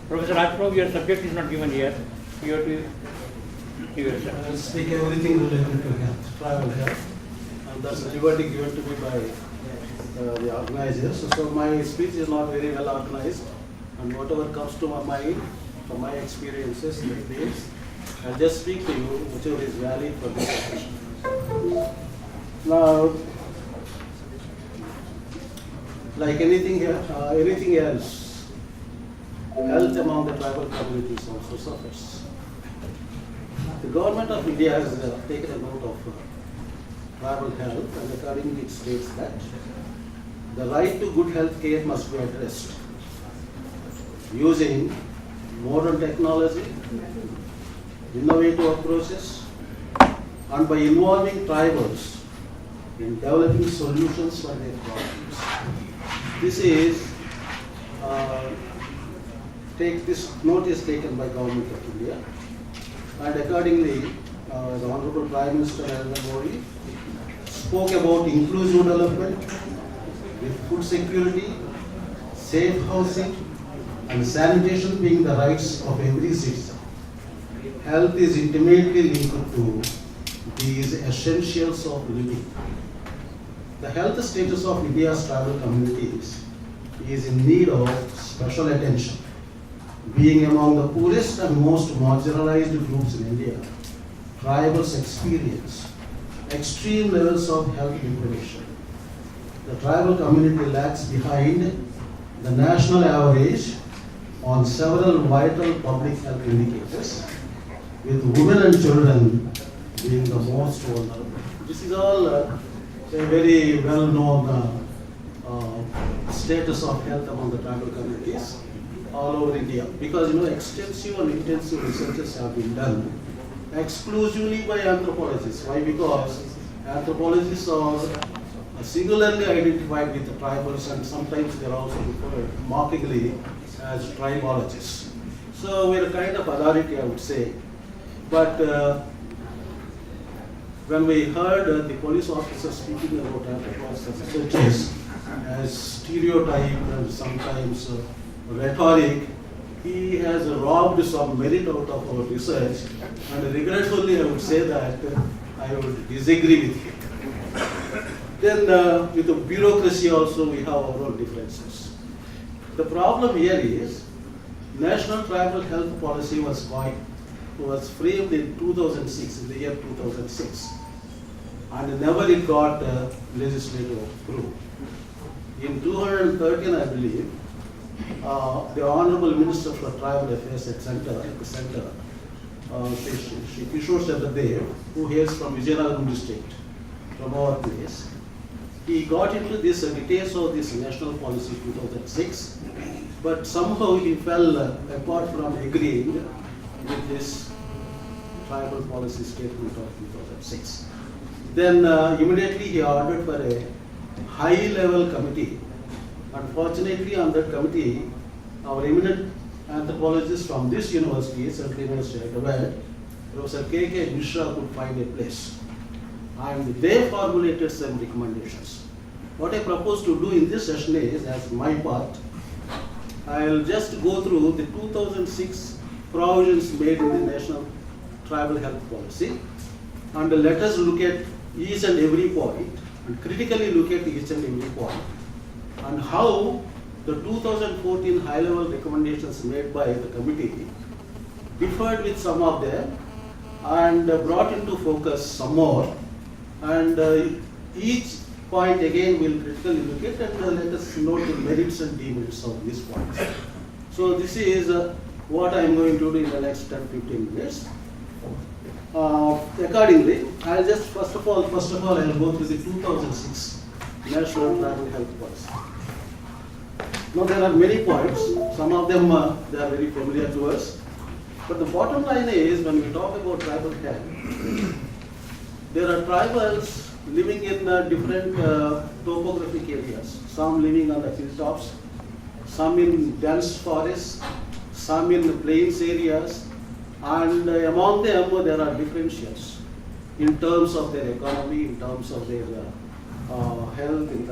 Professor Rajprabhu, your subject is not given here. You have to give yourself. I will speak everything related to health, tribal health, and that's a liberty given to me by the organizers. So my speech is not very well organized, and whatever comes to my mind from my experiences like this, I'll just speak to you whichever is valid for this occasion. Now, like anything else, health among the tribal communities also suffers. The government of India has taken a note of tribal health, and accordingly it states that the right to good health care must be addressed using modern technology, innovative approaches, and by involving tribals in developing solutions for their problems. This is this note is taken by Government of India, and accordingly the Honorable Prime Minister Narendra Modi spoke about inclusive development with food security, safe housing, and sanitation being the rights of every citizen. Health is intimately linked to these essentials of living. The health status of India's tribal communities is in need of special attention. Being among the poorest and most marginalized groups in India, tribals experience extreme levels of health deprivation. The tribal community lags behind the national average on several vital public health indicators, with women and children being the most vulnerable. This is all a very well-known status of health among the tribal communities all over India, because extensive and intensive researches have been done exclusively by anthropologists. Why? Because anthropologists are singularly identified with the tribals, and sometimes they are also referred mockingly as tribologists. So we are a kind of authority, I would say. But when we heard the police officer speaking about anthropologists and researchers as stereotype and sometimes rhetoric, he has robbed some merit out of our research, and regretfully I would say that I would disagree with him. Then with the bureaucracy also we have our own differences. The problem here is National Tribal Health Policy was framed in 2006, in the year 2006, and never it got legislative approval. In 2013, I believe, the Honorable Minister for Tribal Affairs at the center, Shri Kishore Chandra, who hails from Vizianagaram district, from our place, he got into this details of this national policy 2006, but somehow he fell apart from agreeing with this tribal policy statement of 2006. Then immediately he ordered for a high-level committee. Unfortunately, on that committee, our eminent anthropologist from this university, Central University Hyderabad, Professor K.K. Mishra, could find a place. And they formulated some recommendations. What I propose to do in this session is, as my part, I'll just go through the 2006 provisions made in the National Tribal Health Policy, and let us look at each and every point, and critically look at each and every point, and how the 2014 high-level recommendations made by the committee differed with some of them and brought into focus some more, and each point again will critically look at, and let us note the merits and demerits of these points. So this is what I am going to do in the next 10-15 minutes. Accordingly, I'll just first of all I'll go through the 2006 National Tribal Health Policy. Now there are many points. Some of them they are very familiar to us. But the bottom line is, when we talk about tribal health, there are tribals living in different topographic areas. Some living on the hilltops, some in dense forests, some in the plains areas, and among them there are differentials in terms of their economy, in terms of their health, in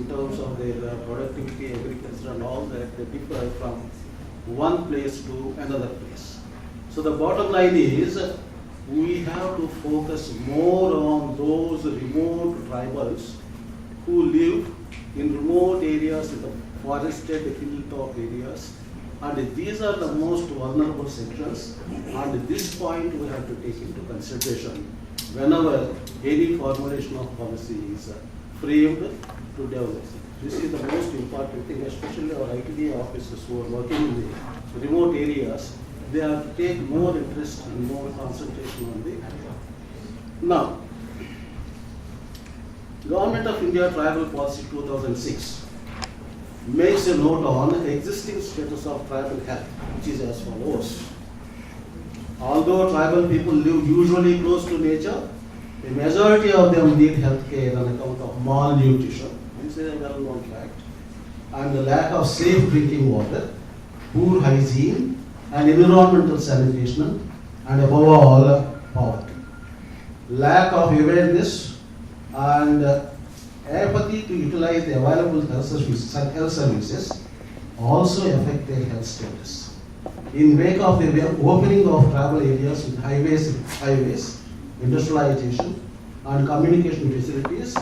terms of their productivity, agriculture, and all that. They differ from one place to another place. So the bottom line is we have to focus more on those remote tribals who live in remote areas, in the forested hilltop areas, and these are the most vulnerable sections, and at this point we have to take into consideration whenever any formulation of policy is framed to develop. This is the most important thing, especially our ITD officers who are working in the remote areas. They have to take more interest and more concentration on the. Now, Government of India Tribal Policy 2006 makes a note on existing status of tribal health, which is as follows. Although tribal people live usually close to nature, the majority of them need health care on account of malnutrition. This is a well-known fact. And the lack of safe drinking water, poor hygiene, and environmental sanitation, and above all, poverty. Lack of awareness and apathy to utilize the available health services also affect their health status. In wake of the opening of travel areas with highways, industrialization, and communication facilities,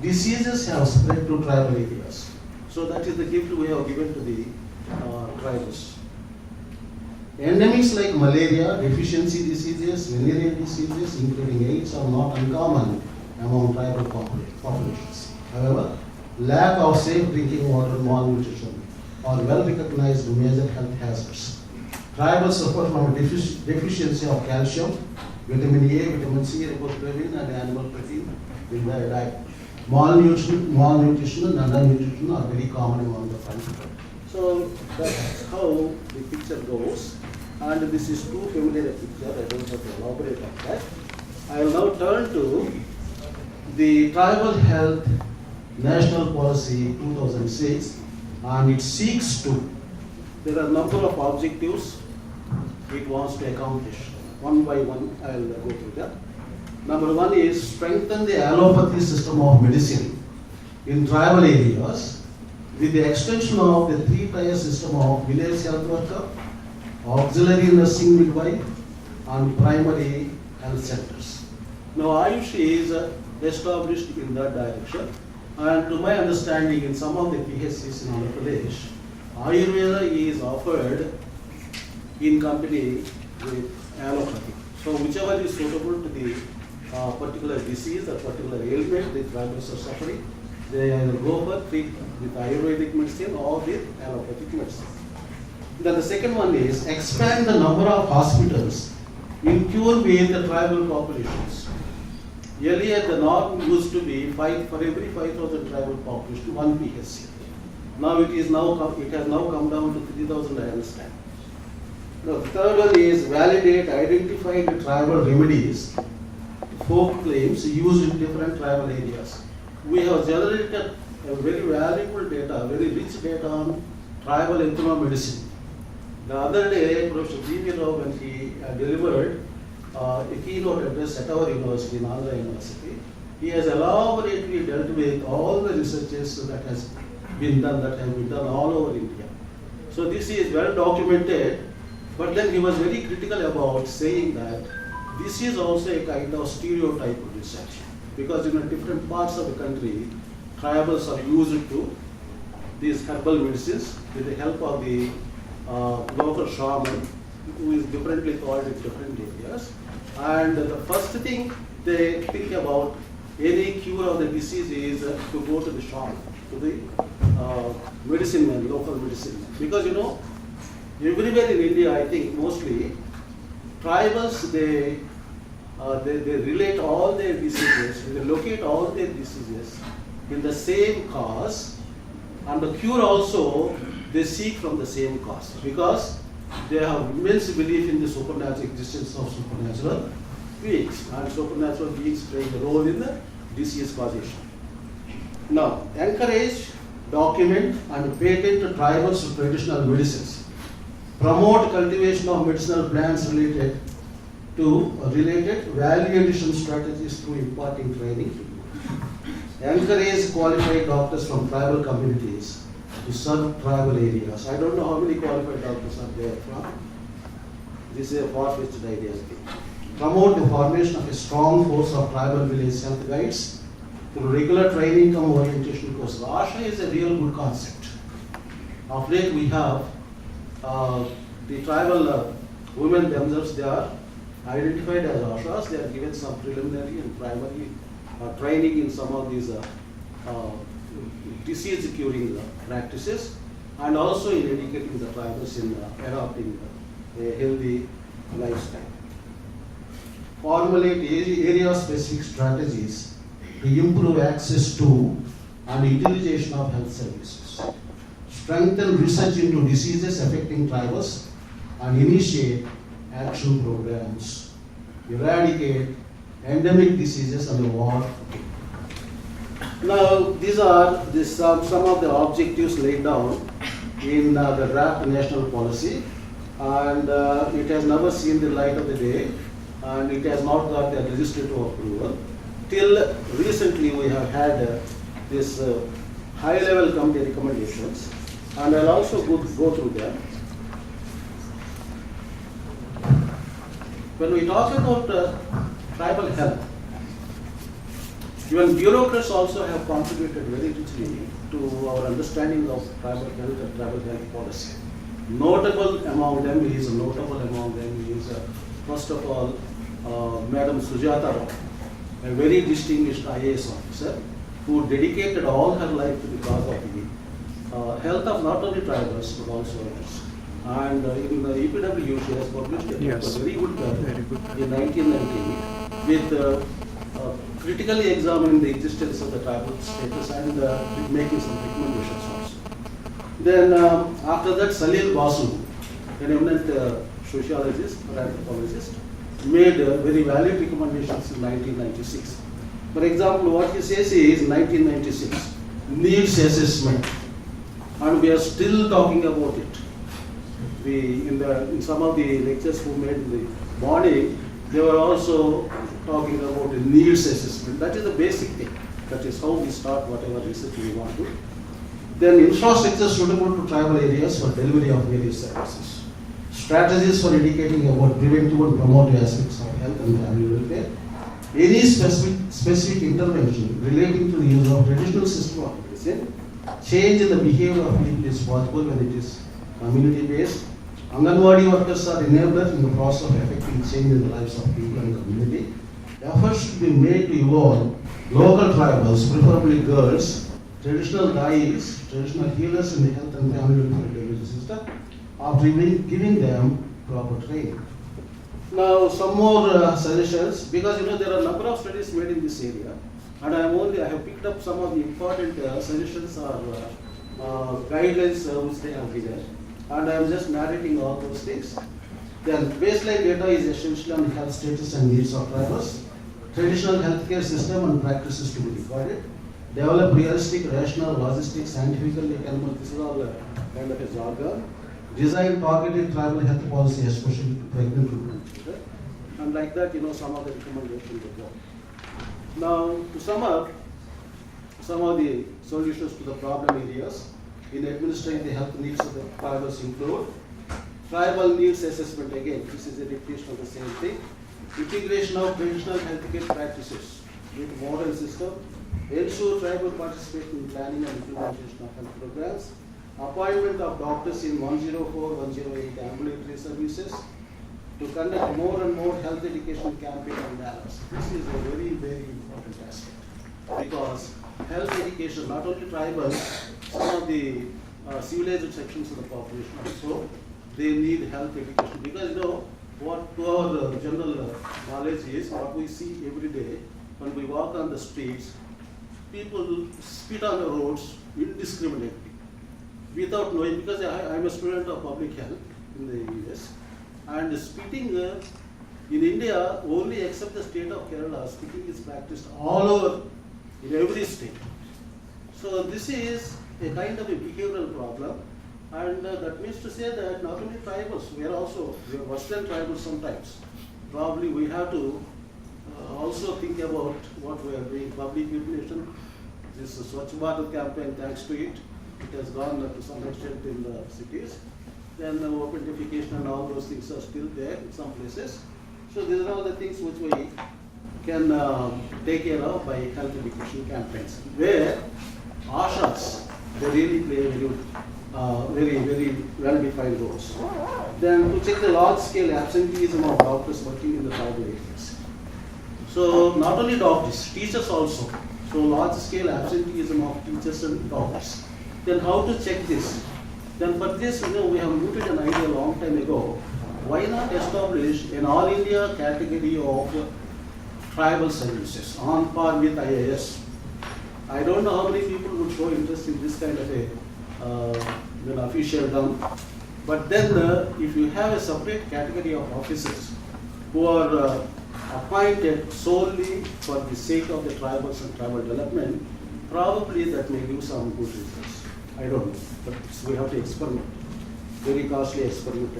diseases have spread to tribal areas. So that is the gift we have given to the tribals. Endemics like malaria, deficiency diseases, venereal diseases, including AIDS, are not uncommon among tribal populations. However, lack of safe drinking water and malnutrition are well recognized major health hazards. Tribals suffer from a deficiency of calcium, vitamin A, vitamin C, riboflavin, and animal protein in their diet. Malnutrition and undernutrition are very common among the tribal. So that's how the picture goes. And this is too familiar a picture, I don't have to elaborate on that. I will now turn to the Tribal Health National Policy 2006, and it seeks to, there are a number of objectives it wants to accomplish. One by one, I will go through that. Number one is strengthen the allopathy system of medicine in tribal areas with the extension of the three-tier system of village health worker, auxiliary nursing midwife, and primary health centers. Now, Ayush is established in that direction, and to my understanding, in some of the PHCs in Andhra Pradesh, Ayurveda is offered in company with allopathy. So, whichever is suitable to the particular disease or particular ailment the tribals are suffering, they either go for treat with Ayurvedic medicine or with allopathic medicine. Then the second one is expand the number of hospitals in tune with the tribal populations. Earlier, the norm used to be for every 5,000 tribal population, one PHC. Now it has now come down to 3,000, I understand. Now, the third one is validate identified tribal remedies, folk claims used in different tribal areas. We have generated a very valuable data, very rich data on tribal ethnomedicine. The other day, Professor G.V. Rao, when he delivered a keynote address at our university, in Andhra University, he has elaborately dealt with all the researches that have been done all over India. So this is well documented, but then he was very critical about saying that this is also a kind of stereotype of research, because in different parts of the country, tribals are used to these herbal medicines with the help of the local shaman, who is differently called in different areas. And the first thing they think about any cure of the disease is to go to the shaman, to the medicine man, local medicine man. Because everywhere in India, I think mostly, tribals, they relate all their diseases, they locate all their diseases in the same cause, and the cure also they seek from the same cause, because they have immense belief in the supernatural existence of supernatural beings, and supernatural beings play a role in the disease causation. Now, encourage, document, and patent tribals to traditional medicines. Promote cultivation of medicinal plants related value addition strategies through imparting training. Encourage qualified doctors from tribal communities to serve tribal areas. I don't know how many qualified doctors are there from. This is a far-fetched idea. Promote the formation of a strong force of tribal village health guides through regular training and orientation courses. ASHA is a real good concept. Of late we have the tribal women themselves, they are identified as ASHAs. They are given some preliminary and primary training in some of these disease curing practices, and also in educating the tribals in adopting a healthy lifestyle. Formulate area-specific strategies to improve access to and utilization of health services. Strengthen research into diseases affecting tribals and initiate action programs. Eradicate endemic diseases and war. Now, these are some of the objectives laid down in the draft national policy, and it has never seen the light of the day, and it has not got a legislative approval. Till recently, we have had this high-level committee recommendations, and I'll also go through them. When we talk about tribal health, even bureaucrats also have contributed very richly to our understanding of tribal health and tribal health policy. Notable among them is, first of all, Madam Sujata Rao, a very distinguished IAS officer who dedicated all her life to the cause of the health of not only tribals but also others. And in the EPW, she has published a very good paper in 1998 with critically examining the existence of the tribal status and making some recommendations also. Then after that, Salil Basu, an eminent sociologist or anthropologist, made very valid recommendations in 1996. For example, what he says is 1996, needs assessment, and we are still talking about it. In some of the lectures we made in the morning, they were also talking about the needs assessment. That is the basic thing. That is how we start whatever research we want to. Then infrastructure suitable to tribal areas for delivery of various services. Strategies for educating about preventive and promotive aspects of health and family welfare. Any specific intervention relating to the use of traditional system of medicine. Change in the behavior of people is possible when it is community-based. Anganwadi workers are enablers in the process of effecting change in the lives of people and the community. Efforts should be made to evolve local tribals, preferably girls, traditional guides, traditional healers in the health and family welfare delivery system, after giving them proper training. Now, some more suggestions, because there are a number of studies made in this area, and I have picked up some of the important suggestions or guidelines which they have given. And I am just narrating all those things. Then baseline data is essential on health status and needs of tribals. Traditional healthcare system and practices to be recorded. Develop realistic, rational, logistic, scientifically economic. This is all kind of a jargon. Design targeted tribal health policy, especially to pregnant women. And like that, some of the recommendations will go. Now, to sum up, some of the solutions to the problem areas in administering the health needs of the tribals include tribal needs assessment. Again, this is a repetition of the same thing. Integration of traditional healthcare practices with modern system. Ensure tribal participation in planning and implementation of health programs. Appointment of doctors in 104, 108 ambulatory services to conduct more and more health education campaign and dialogues. This is a very, very important aspect because health education, not only tribals, some of the civilized sections of the population also, they need health education because what to our general knowledge is what we see every day when we walk on the streets, people spit on the roads indiscriminately without knowing, because I am a student of public health in the US, and spitting in India only except the state of Kerala, spitting is practiced all over in every state. So this is a kind of a behavioral problem, and that means to say that not only tribals, we are worse than tribals sometimes. Probably we have to also think about what we are doing. Public utilization, this Swachh Bharat campaign, thanks to it, It has gone to some extent in the cities. Then opentification and all those things are still there in some places. So these are all the things which we can take care of by health education campaigns, where ASHAs, they really play very well-defined roles. Then to check the large-scale absenteeism of doctors working in the tribal areas. So not only doctors, teachers also. So large-scale absenteeism of teachers and doctors. Then how to check this? Then for this, we have mooted an idea a long time ago. Why not establish an all India category of tribal services on par with IAS? I don't know how many people would show interest in this kind of a official term. But then if you have a separate category of officers who are appointed solely for the sake of the tribals and tribal development, probably that may give some good results. I don't know, but we have to experiment. Very costly experiment.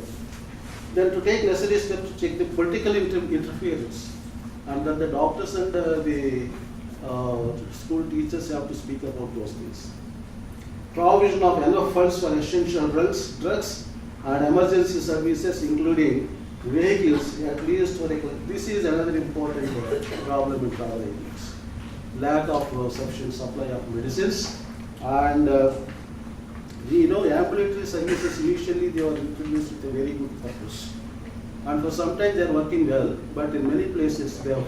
Then to take necessary steps to check the political interference, and then the doctors and the school teachers have to speak about those things. Provision of enough funds for essential drugs and emergency services, including vehicles, at least for this is another important problem in travel areas. Lack of sufficient supply of medicines, and ambulatory services initially they were introduced with a very good purpose, and for some time they are working well, but in many places they have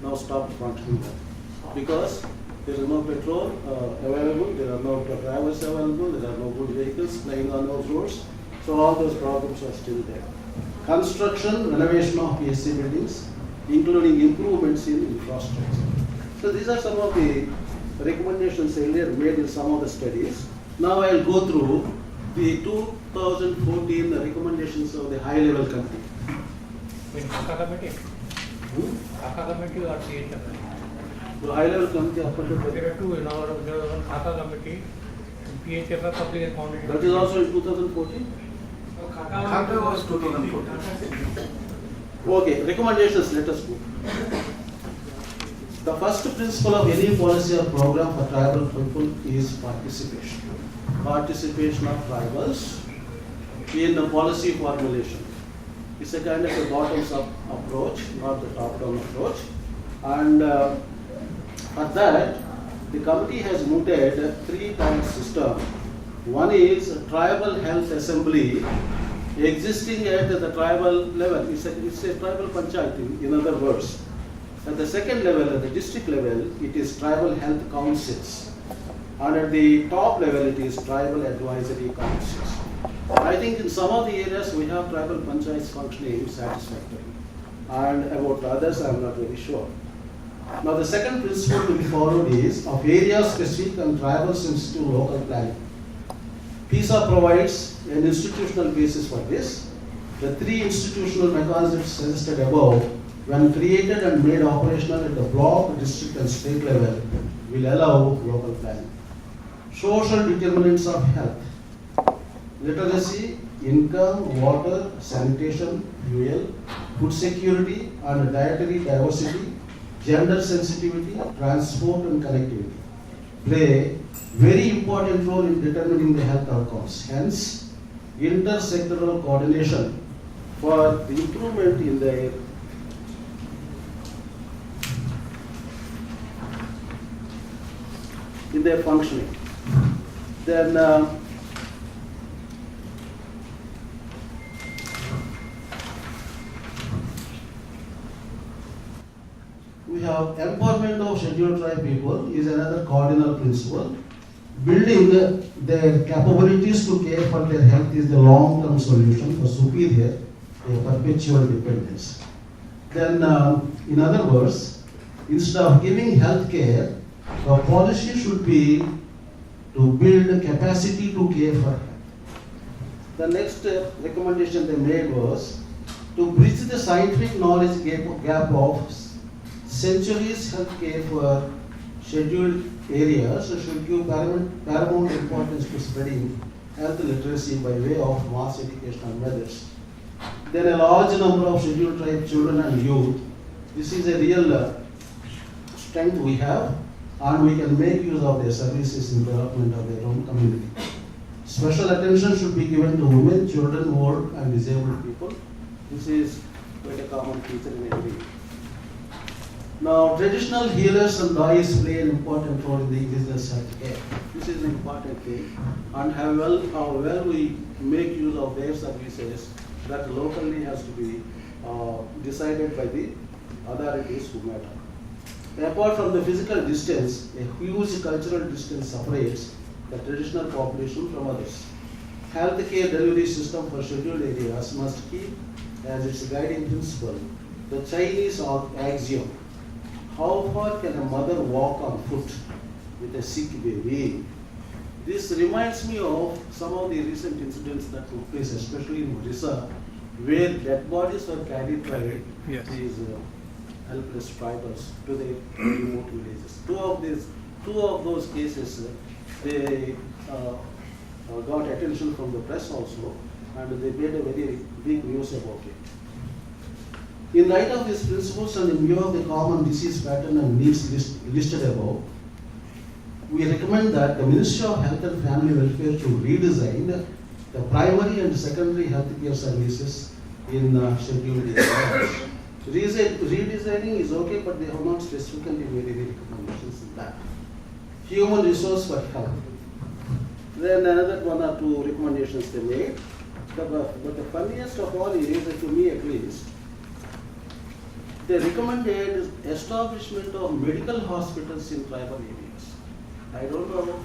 now stopped functioning well because there is no petrol available, there are no drivers available, there are no good vehicles plying on those roads, so all those problems are still there. Construction, renovation of PSC buildings, including improvements in infrastructure. So these are some of the recommendations earlier made in some of the studies. Now I will go through the 2014 recommendations of the high-level committee. In Kaka committee? Kaka committee or CHF? The high-level committee appointed by... There are two, there was one Kaka committee, PHF Public Accounting. That is also in 2014? Kaka was 2014. Okay, recommendations, let us go. The first principle of any policy or program for tribal people is participation. Participation of tribals in the policy formulation. It's a kind of a bottoms-up approach, not the top-down approach. And for that, the committee has mooted a three-tier system. One is Tribal Health Assembly, existing at the tribal level. It's a tribal panchayat, in other words. At the second level, at the district level, it is Tribal Health Councils. And at the top level, it is Tribal Advisory Councils. I think in some of the areas, we have tribal panchayats functioning satisfactorily. And about others, I am not very sure. Now, the second principle to be followed is of area-specific and tribal-sensitive local planning. PISA provides an institutional basis for this. The three institutional mechanisms suggested above, when created and made operational at the block, district and state level, will allow local planning. Social determinants of health: literacy, income, water, sanitation, fuel, food security and dietary diversity, gender sensitivity, transport and connectivity play very important role in determining the health outcomes. Hence, intersectoral coordination for the improvement in their functioning. Then we have empowerment of scheduled tribe people is another cardinal principle. Building their capabilities to care for their health is the long-term solution for superior perpetual dependence. Then, in other words, instead of giving health care, the policy should be to build capacity to care for health. The next recommendation they made was to bridge the scientific knowledge gap of centuries health care for scheduled areas, should give paramount importance to spreading health literacy by way of mass educational measures. Then a large number of scheduled tribe children and youth, this is a real strength we have, and we can make use of their services in development of their own community. Special attention should be given to women, children, old and disabled people. This is quite a common feature in every. Now, traditional healers and guides play an important role in the business healthcare. This is an important thing, and how well we make use of their services that locally has to be decided by the authorities who matter. Apart from the physical distance, a huge cultural distance separates the traditional population from others. Healthcare delivery system for scheduled areas must keep as its guiding principle the Chinese axiom: how far can a mother walk on foot with a sick baby? This reminds me of some of the recent incidents that took place, especially in Odisha, where dead bodies were carried by these helpless tribals to the remote villages. Two of those cases, they got attention from the press also, and they made a very big news about it. In light of these principles and in view of the common disease pattern and needs listed above, we recommend that the Ministry of Health and Family Welfare should redesign the primary and secondary health care services in scheduled areas. Redesigning is okay, but they have not specifically made any recommendations in that. Human resource for health. Then another one or two recommendations they made. But the funniest of all is, to me at least, they recommended establishment of medical hospitals in tribal areas. I don't know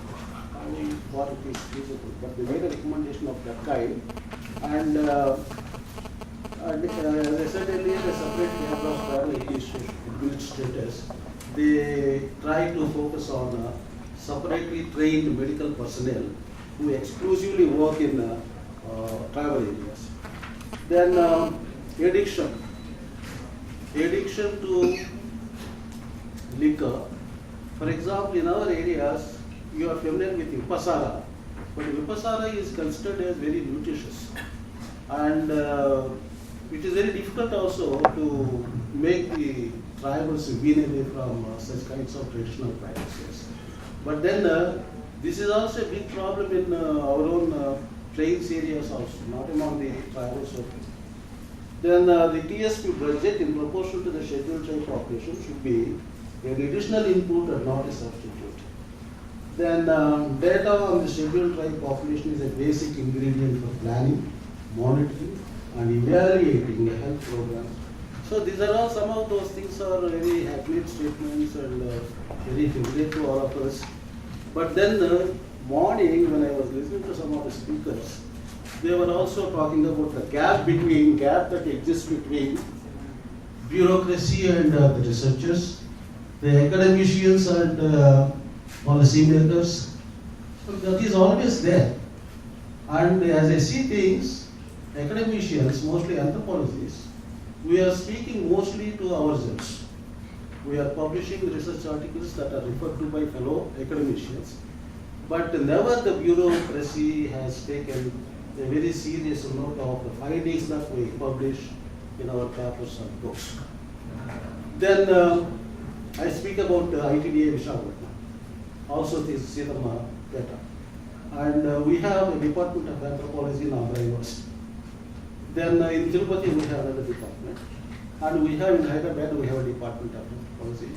how far it is feasible, but they made a recommendation of that kind. And as I said earlier, a separate care of tribal areas should build status. They try to focus on separately trained medical personnel who exclusively work in tribal areas. Then addiction to liquor. For example, in our areas, you are familiar with Vipassara, but Vipassara is considered as very nutritious. And it is very difficult also to make the tribals wean away from such kinds of traditional practices. But then this is also a big problem in our own plains areas also, not among the tribals only. Then the TSP budget in proportion to the scheduled tribe population should be an additional input and not a substitute. Then data on the scheduled tribe population is a basic ingredient for planning, monitoring and evaluating a health program. So these are all, some of those things are very accurate statements and very familiar to all of us. But then morning when I was listening to some of the speakers, they were also talking about the gap that exists between bureaucracy and the researchers, the academicians and policymakers. So that is always there. And as I see things, academicians, mostly anthropologists, we are speaking mostly to ourselves. We are publishing research articles that are referred to by fellow academicians, but never the bureaucracy has taken a very serious note of the findings that we publish in our papers and books. Then I speak about ITDA Vishakhapatnam, also this Sitama data. And we have a department of anthropology in Andhra University. Then in Tirupati we have another department. And we have in Hyderabad we have a department of anthropology.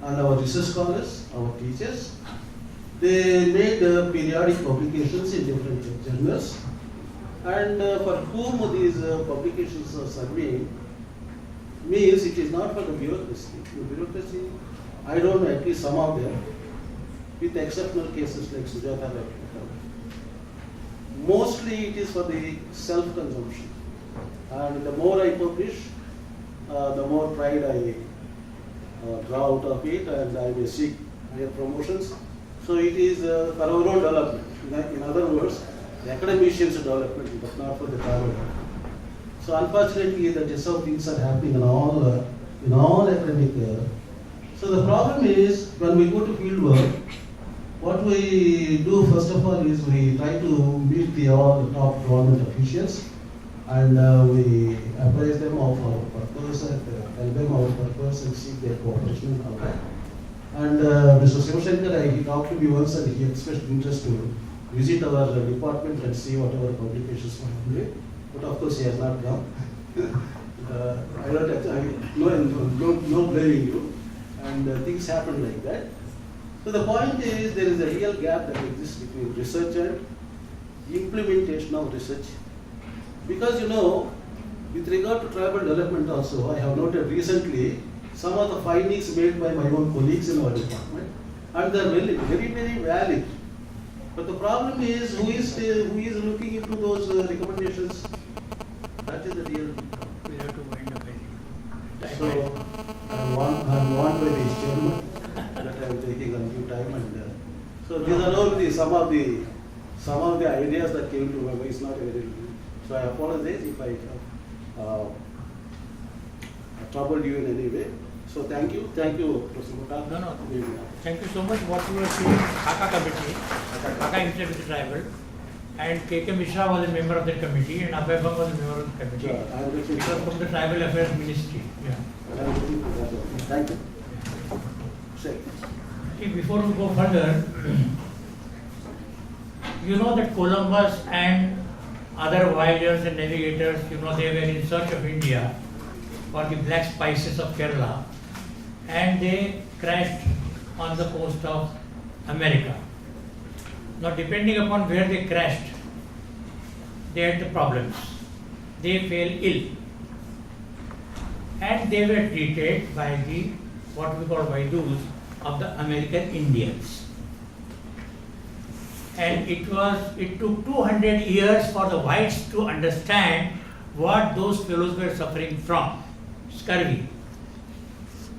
And our research scholars, our teachers, they made periodic publications in different journals. And for whom these publications are serving means it is not for the bureaucracy. The bureaucracy, I don't know, at least some of them, with exceptional cases like Sujata, mostly it is for the self-consumption. And the more I publish, the more pride I draw out of it, and I may seek higher promotions. So it is for our own development. In other words, the academicians' development, but not for the travel. So unfortunately, that is how things are happening in all academic. So the problem is when we go to field work, what we do first of all is we try to meet all the top government officials, and we apprise them of our purpose and tell them our purpose and seek their cooperation and all that. And Mr. Shivashankar, he talked to me once and he expressed interest to visit our department and see what our publications are doing. But of course, he has not come. I don't have no blaming you, and things happen like that. So the point is, there is a real gap that exists between research and implementation of research. Because with regard to tribal development also, I have noted recently some of the findings made by my own colleagues in our department, and they are very, very, very valid. But the problem is, who is looking into those recommendations? That is the real. We have to wind up. So I'm warned by the chairman that I am taking undue time, and so these are all some of the ideas that came to my mind. It's not very. So I apologize if I troubled you in any way. So thank you, Professor Mutha. No. Thank you so much. What you were saying, Khaka committee, Khaka Institute Tribal, and K.K. Mishra was a member of that committee, and Abhay Bang was a member of the committee. Sure, I am looking It was from the Tribal Affairs Ministry. Yeah. I am looking for that. Thank you. Sure. See, before we go further, you know that Columbus and other voyagers and navigators, they were in search of India for the black spices of Kerala, and they crashed on the coast of America. Now, depending upon where they crashed, they had the problems. They fell ill, and they were treated by the what we call Vaidus of the American Indians. And it took 200 years for the whites to understand what those fellows were suffering from, scurvy.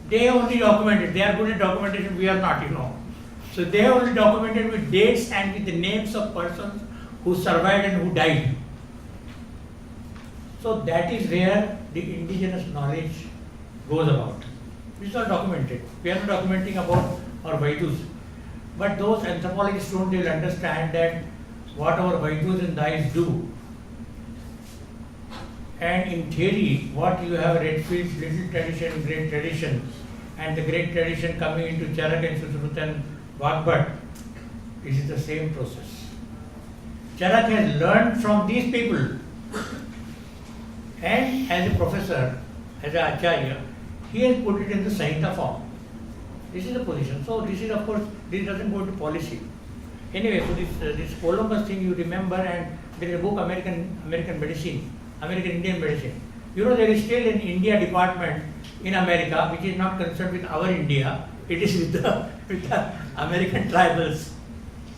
They only documented, they are good at documentation, we are not, So they only documented with dates and with the names of persons who survived and who died. So that is where the indigenous knowledge goes about. This is all documented. We are not documenting about our Vaidus. But those anthropologists don't really understand that what our Vaidus and Dais do. And in theory, what you have Redfield's little tradition, great tradition, and the great tradition coming into Charak and Susrut and Vagbhat, this is the same process. Charak has learned from these people, and as a professor, as an acharya, he has put it in the Sahita form. This is the position. So this is, of course, this doesn't go into policy. Anyway, so this Columbus thing you remember, and there is a book American Medicine, American Indian Medicine. There is still an India department in America which is not concerned with our India. It is with the American tribals.